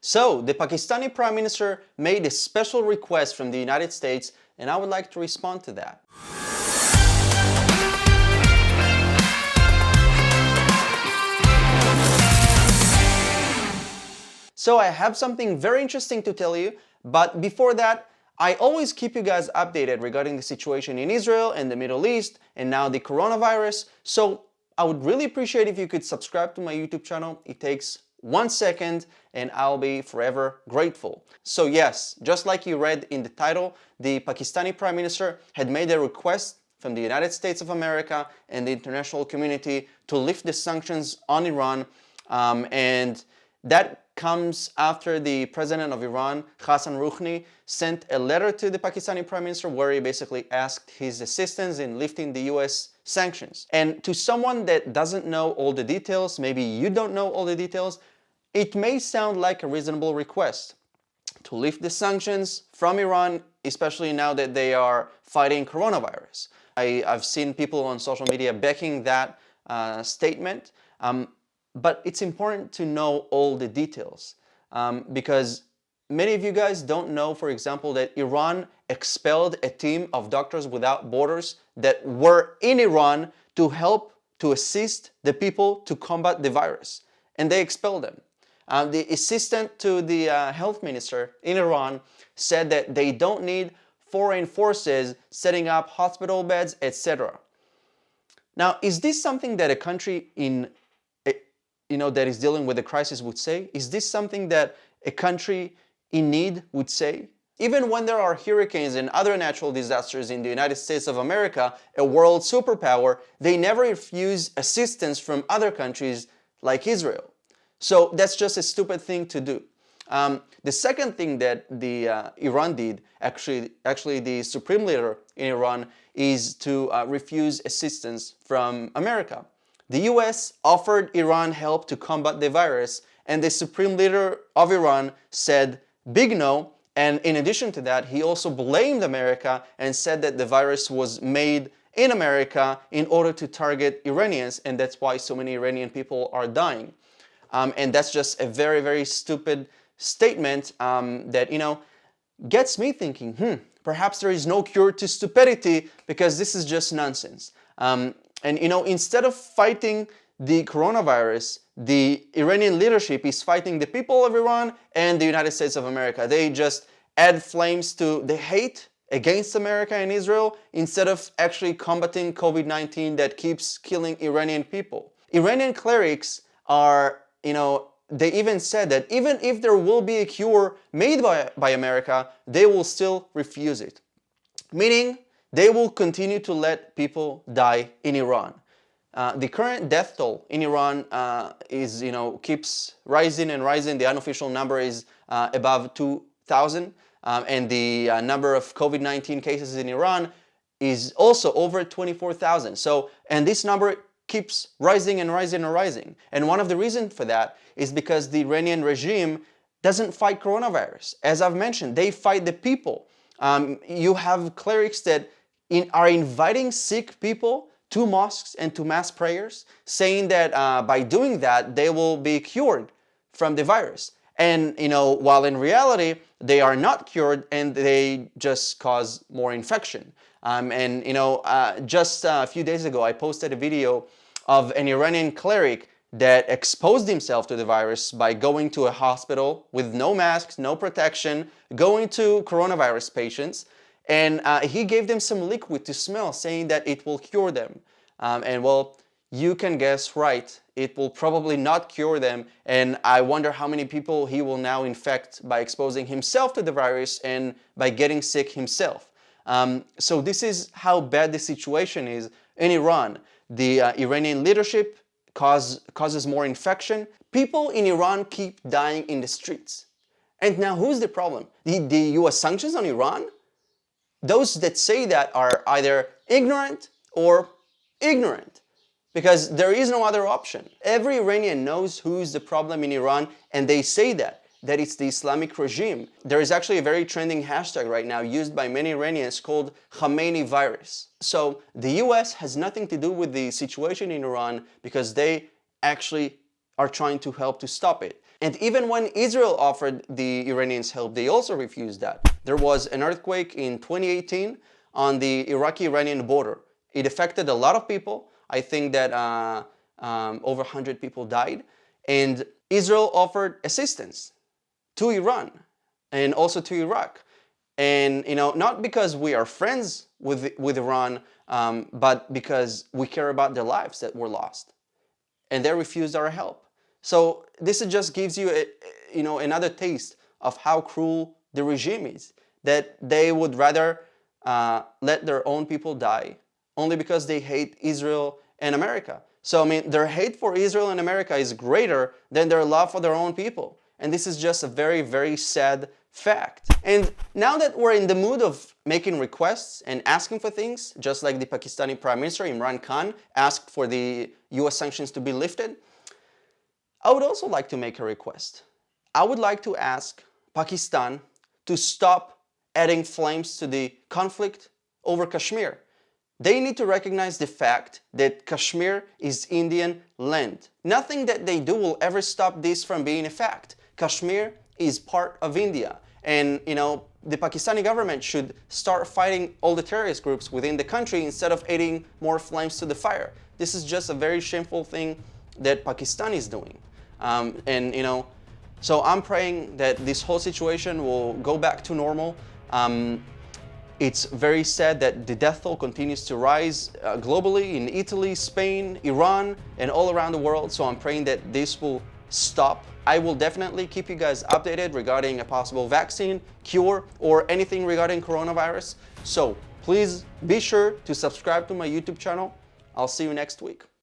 So, the Pakistani Prime Minister made a special request from the United States, and I would like to respond to that. So I have something very interesting to tell you, but before that, I always keep you guys updated regarding the situation in Israel and the Middle East and now the coronavirus. So I would really appreciate if you could subscribe to my YouTube channel. It takes 1 second and I'll be forever grateful. So yes, just like you read in the title, the Pakistani Prime Minister had made a request from the United States of America and the international community to lift the sanctions on Iran, and that comes after the president of Iran, Hassan Rouhani, sent a letter to the Pakistani Prime Minister where he basically asked his assistance in lifting the US sanctions. And to someone that doesn't know all the details, maybe you don't know all the details, it may sound like a reasonable request to lift the sanctions from Iran, especially now that they are fighting coronavirus. I've seen people on social media backing that statement. But it's important to know all the details because many of you guys don't know, for example, that Iran expelled a team of Doctors Without Borders that were in Iran to help to assist the people to combat the virus, and they expelled them. The assistant to the health minister in Iran said that they don't need foreign forces setting up hospital beds, etc. Now, is this something that a country that is dealing with a crisis would say? Is this something that a country in need would say? Even when there are hurricanes and other natural disasters in the United States of America, a world superpower, they never refuse assistance from other countries like Israel. So that's just a stupid thing to do. The second thing that the Iran did, actually the supreme leader in Iran, is to refuse assistance from America. The US offered Iran help to combat the virus, and the supreme leader of Iran said big no, and in addition to that, he also blamed America and said that the virus was made in America in order to target Iranians, and that's why so many Iranian people are dying. And that's just a very, very stupid statement that, gets me thinking, perhaps there is no cure to stupidity because this is just nonsense. And instead of fighting the coronavirus, the Iranian leadership is fighting the people of Iran and the United States of America. They just add flames to the hate against America and Israel instead of actually combating COVID-19 that keeps killing Iranian people. Iranian clerics are, they even said that even if there will be a cure made by America, they will still refuse it. Meaning, they will continue to let people die in Iran. The current death toll in Iran keeps rising and rising. The unofficial number is above 2,000, and the number of COVID-19 cases in Iran is also over 24,000. So, and this number keeps rising and rising and rising. And one of the reasons for that is because the Iranian regime doesn't fight coronavirus. As I've mentioned, they fight the people. You have clerics that are inviting sick people to mosques and to mass prayers, saying that by doing that, they will be cured from the virus. And, while in reality, they are not cured and they just cause more infection. Just a few days ago, I posted a video of an Iranian cleric that exposed himself to the virus by going to a hospital with no masks, no protection, going to coronavirus patients, and he gave them some liquid to smell, saying that it will cure them. And well, you can guess right, it will probably not cure them, and I wonder how many people he will now infect by exposing himself to the virus and by getting sick himself. So this is how bad the situation is in Iran. The Iranian leadership causes more infection. People in Iran keep dying in the streets. And now who's the problem? The US sanctions on Iran? Those that say that are either ignorant or ignorant, because there is no other option. Every Iranian knows who's the problem in Iran, and they say that it's the Islamic regime. There is actually a very trending hashtag right now used by many Iranians called Khamenei virus. So the US has nothing to do with the situation in Iran because they actually are trying to help to stop it. And even when Israel offered the Iranians help, they also refused that. There was an earthquake in 2018 on the Iraqi-Iranian border. It affected a lot of people. I think that over 100 people died. And Israel offered assistance to Iran and also to Iraq. And not because we are friends with Iran, but because we care about their lives that were lost. And they refused our help. So this just gives you another taste of how cruel the regime is, that they would rather let their own people die only because they hate Israel and America. So I mean, their hate for Israel and America is greater than their love for their own people. And this is just a very, very sad fact. And now that we're in the mood of making requests and asking for things, just like the Pakistani Prime Minister Imran Khan asked for the US sanctions to be lifted, I would also like to make a request. I would like to ask Pakistan to stop adding flames to the conflict over Kashmir. They need to recognize the fact that Kashmir is Indian land. Nothing that they do will ever stop this from being a fact. Kashmir is part of India. And, the Pakistani government should start fighting all the terrorist groups within the country instead of adding more flames to the fire. This is just a very shameful thing that Pakistan is doing. So I'm praying that this whole situation will go back to normal. It's very sad that the death toll continues to rise globally in Italy, Spain, Iran, and all around the world. So I'm praying that this will stop. I will definitely keep you guys updated regarding a possible vaccine, cure, or anything regarding coronavirus. So please be sure to subscribe to my YouTube channel. I'll see you next week.